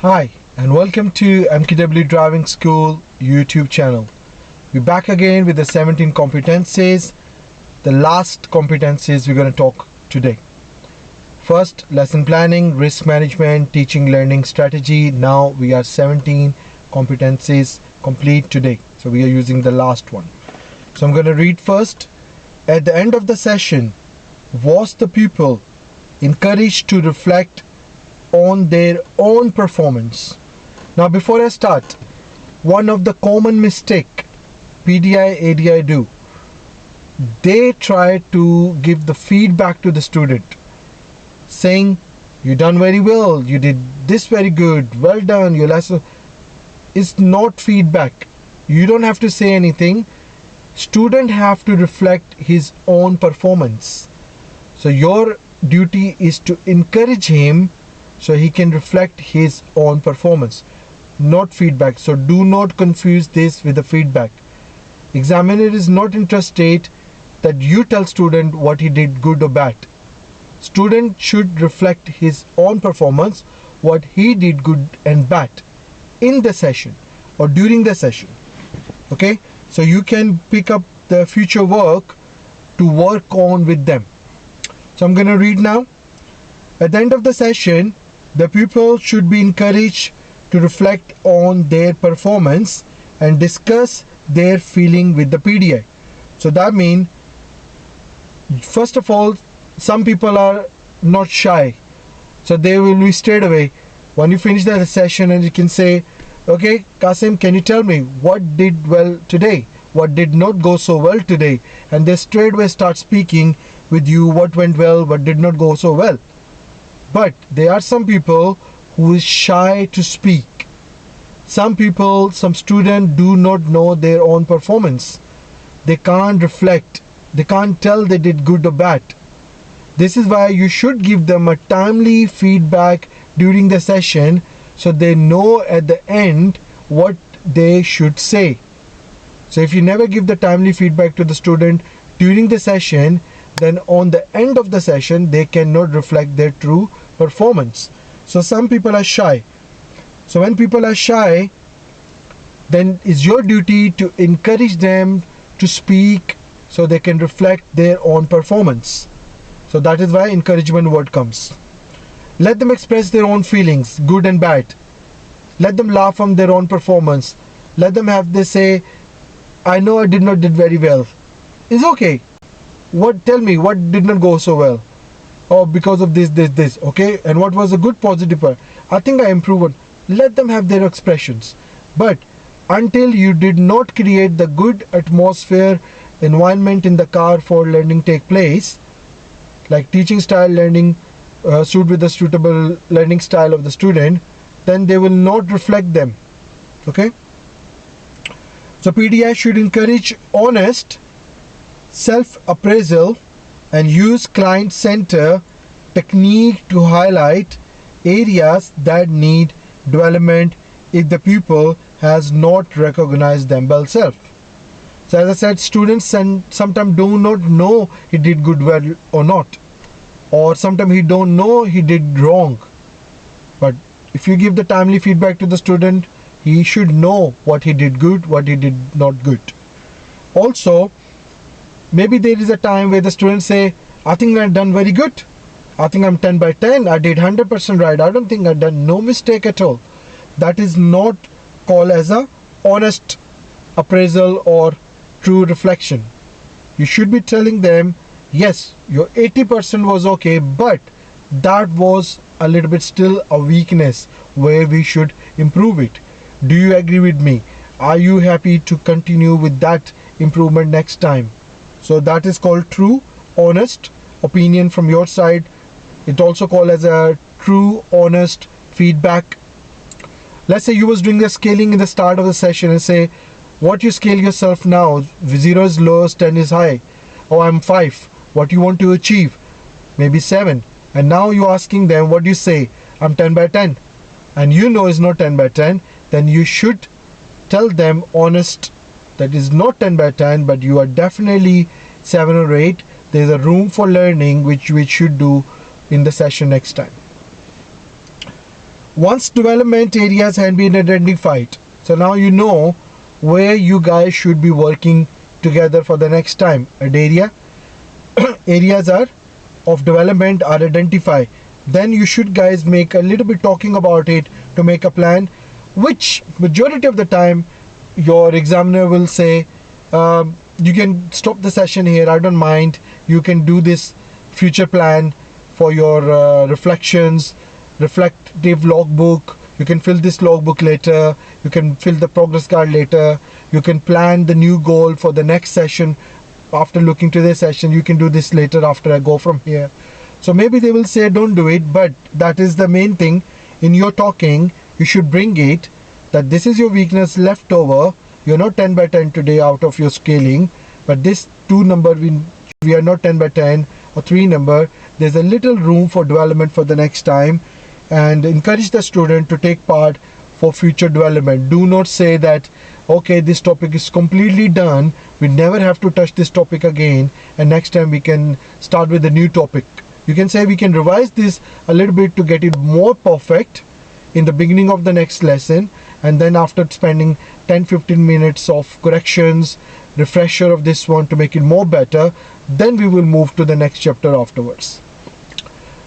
Hi, and welcome to MQW Driving School YouTube channel. We're back again with the 17 competencies, the last competencies we're going to talk today. First, lesson planning, risk management, teaching learning strategy. Now we are 17 competencies complete today. So we are using the last one. So I'm going to read first. At the end of the session, was the pupil encouraged to reflect on their own performance? Now before I start, one of the common mistake PDI, ADI do, they try to give the feedback to the student saying, you done very well, you did this very good, well done, your lesson. It's not feedback. You don't have to say anything. Student have to reflect his own performance. So your duty is to encourage him so he can reflect his own performance, not feedback. So do not confuse this with the feedback. Examiner is not interested that you tell student what he did good or bad. Student should reflect his own performance, what he did good and bad in the session or during the session. Okay, so you can pick up the future work to work on with them. So I'm going to read now. At the end of the session, the pupil should be encouraged to reflect on their performance and discuss their feeling with the PDI. So that means, first of all, some people are not shy. So they will be straight away. When you finish the session and you can say, okay, Kasim, can you tell me what did well today? What did not go so well today? And they straight away start speaking with you what went well, what did not go so well. But there are some people who is shy to speak. Some people, some students do not know their own performance. They can't reflect. They can't tell they did good or bad. This is why you should give them a timely feedback during the session so they know at the end what they should say. So if you never give the timely feedback to the student during the session, then on the end of the session they cannot reflect their true performance. So some people are shy. So when people are shy, then it's your duty to encourage them to speak so they can reflect their own performance. So that is why encouragement word comes. Let them express their own feelings, good and bad. Let them laugh on their own performance. Let them have they say, I know I did not did very well. It's okay. Tell me what did not go so well? Oh, because of this. Okay, and what was a good positive part? I think I improved. Let them have their expressions. But until you did not create the good atmosphere, environment in the car for learning take place, like teaching style learning suit with the suitable learning style of the student, then they will not reflect them. Okay. So PDI should encourage honest self-appraisal and use client-centered technique to highlight areas that need development if the pupil has not recognized them themselves. So as I said, students sometimes do not know he did good well or not, or sometimes he don't know he did wrong. But if you give the timely feedback to the student, he should know what he did good, what he did not good. Also, maybe there is a time where the students say, I think I've done very good. I think I'm 10 by 10. I did 100% right. I don't think I've done no mistake at all. That is not called as a honest appraisal or true reflection. You should be telling them, yes, your 80% was okay, but that was a little bit still a weakness where we should improve it. Do you agree with me? Are you happy to continue with that improvement next time? So that is called true, honest opinion from your side. It also called as a true, honest feedback. Let's say you was doing the scaling in the start of the session and say, what you scale yourself now, 0 is lowest, 10 is high. Oh, I'm 5. What you want to achieve? Maybe 7. And now you're asking them, what do you say? I'm 10 by 10. And you know it's not 10 by 10. Then you should tell them honest that is not 10 by 10, but you are definitely 7 or 8. There's a room for learning which we should do in the session next time. Once development areas have been identified, so now you know where you guys should be working together for the next time. An areas are of development are identified, then you should guys make a little bit talking about it to make a plan, which majority of the time your examiner will say, you can stop the session here, I don't mind, you can do this future plan for your reflections, reflective logbook, you can fill this logbook later, you can fill the progress card later, you can plan the new goal for the next session after looking to this session, you can do this later after I go from here. So maybe they will say don't do it, but that is the main thing in your talking. You should bring it that this is your weakness left over, you're not 10 by 10 today out of your scaling, but this 2 number we are not 10 by 10 or 3 number, there's a little room for development for the next time, and encourage the student to take part for future development. Do not say that okay, this topic is completely done, we never have to touch this topic again, and next time we can start with a new topic. You can say we can revise this a little bit to get it more perfect in the beginning of the next lesson, and then after spending 10-15 minutes of corrections, refresher of this one to make it more better, then we will move to the next chapter afterwards.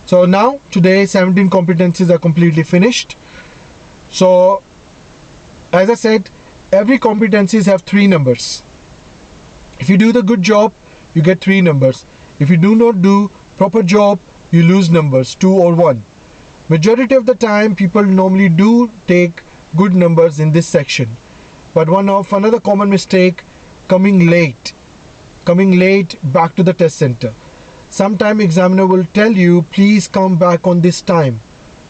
So now today 17 competencies are completely finished. So as I said, every competencies have 3 numbers. If you do the good job, you get 3 numbers. If you do not do proper job, you lose numbers, 2 or 1. Majority of the time people normally do take good numbers in this section, but another common mistake, coming late back to the test center. Sometime examiner will tell you please come back on this time,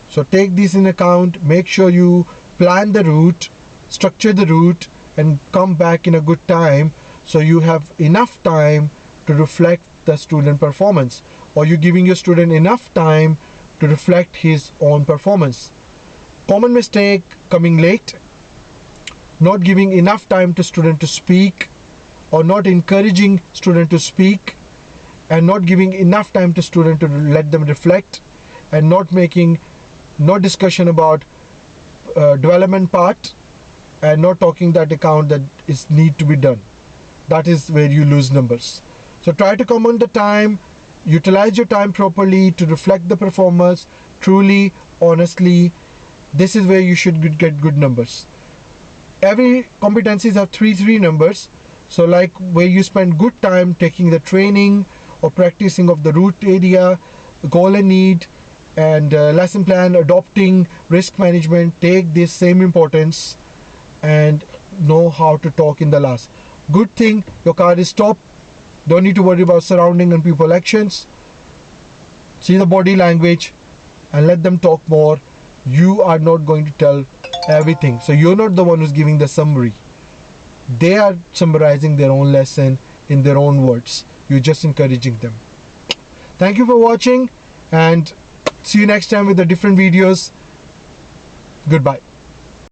so take this in account. Make sure you plan the route, structure the route, and come back in a good time, so you have enough time to reflect the student performance, or you're giving your student enough time to reflect his own performance. Common mistake, coming late, not giving enough time to student to speak, or not encouraging student to speak, and not giving enough time to student to let them reflect, and not discussion about development part, and not talking that account that is need to be done. That is where you lose numbers. So try to come on the time, utilize your time properly to reflect the performance truly, honestly. This is where you should get good numbers. Every competencies have 3 numbers. So like where you spend good time taking the training or practicing of the route area, goal and need, and lesson plan, adopting, risk management, take this same importance and know how to talk in the last. Good thing your car is stopped. Don't need to worry about surrounding and people actions. See the body language and let them talk more. You are not going to tell everything, so you're not the one who's giving the summary. They are summarizing their own lesson in their own words. You're just encouraging them. Thank you for watching, and see you next time with the different videos. Goodbye.